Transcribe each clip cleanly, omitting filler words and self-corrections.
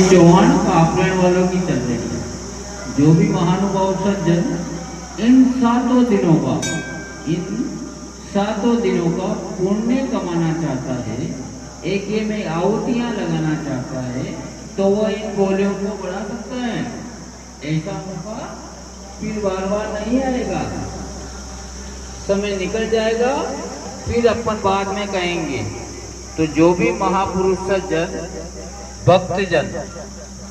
चौहान काफलेण वालों की चल रही है। जो भी महानुभाव सज्जन इन 7 दिनों का पुण्य कमाना चाहता है, एक ये में आहुतियां लगाना चाहता है, तो वह इन बोलियों को बढ़ा सकता है। ऐसा मौका फिर बार बार नहीं आएगा। समय निकल जाएगा, फिर अपन बाद में कहेंगे। तो जो भी महापुरुष सज्जन भक्तजन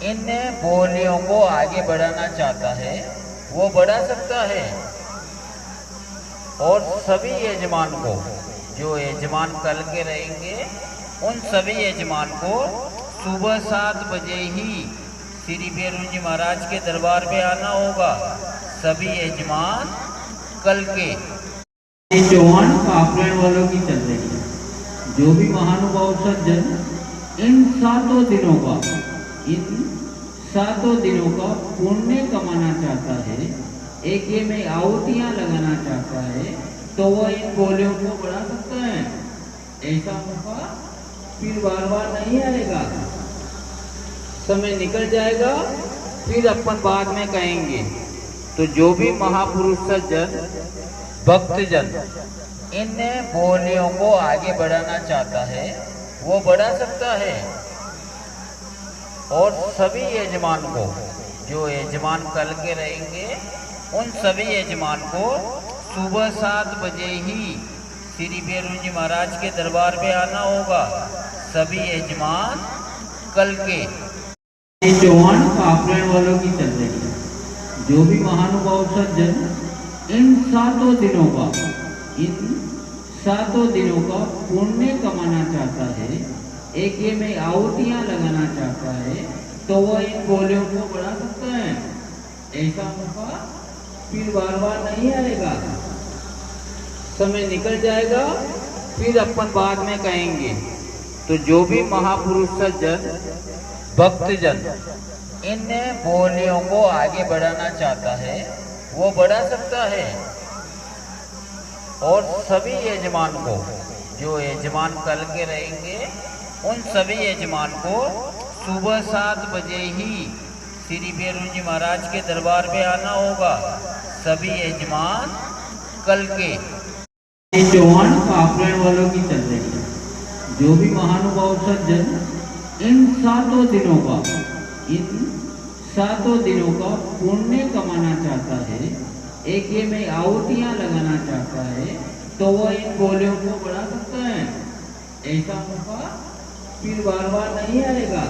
इन बोलियों को आगे बढ़ाना चाहता है, वो बढ़ा सकता है। और सभी यजमान को, जो यजमान कल के रहेंगे, उन सभी यजमान को सुबह 7 बजे ही श्री भैरव जी महाराज के दरबार में आना होगा। सभी यजमान कल के चौहान काफलेण वालों की चल रही है। जो भी महानुभाव सज्जन इन 7 दिनों का पुण्य कमाना चाहता है, एक ये में आहुतियां लगाना चाहता है, तो वह इन बोलियों को बढ़ा सकता है। ऐसा मौका फिर बार बार नहीं आएगा। समय निकल जाएगा, फिर अपन बाद में कहेंगे। तो जो भी महापुरुष सज्जन भक्तजन इन बोलियों को आगे बढ़ाना चाहता है, वो बढ़ा सकता है। और सभी यजमान को, जो यजमान कल के रहेंगे, उन सभी यजमान को सुबह 7 बजे ही श्री भैरव जी महाराज के दरबार में आना होगा। सभी यजमान कल के चौहान काफलेण वालों की चल रही है। जो भी महानुभाव सज्जन इन 7 दिनों का पुण्य कमाना चाहता है, एक ये में आहुतियां लगाना चाहता है, तो वह इन बोलियों को बढ़ा सकता है। ऐसा मौका फिर बार बार नहीं आएगा। समय निकल जाएगा, फिर अपन बाद में कहेंगे। तो जो भी महापुरुष सज्जन भक्तजन इन बोलियों को आगे बढ़ाना चाहता है, वो बढ़ा सकता है। और सभी यजमान को, जो यजमान कल के रहेंगे, उन सभी यजमान को सुबह 7 बजे ही श्री भैरव जी महाराज के दरबार में आना होगा। सभी यजमान कल के चौहान काफलेण वालों की चल रही है। जो भी महानुभाव सज्जन इन 7 दिनों का पुण्य कमाना चाहता है, एक ये में आहुतियां लगाना चाहता है, तो वह इन बोलियों को बढ़ा सकता है। ऐसा मौका फिर बार बार नहीं आएगा।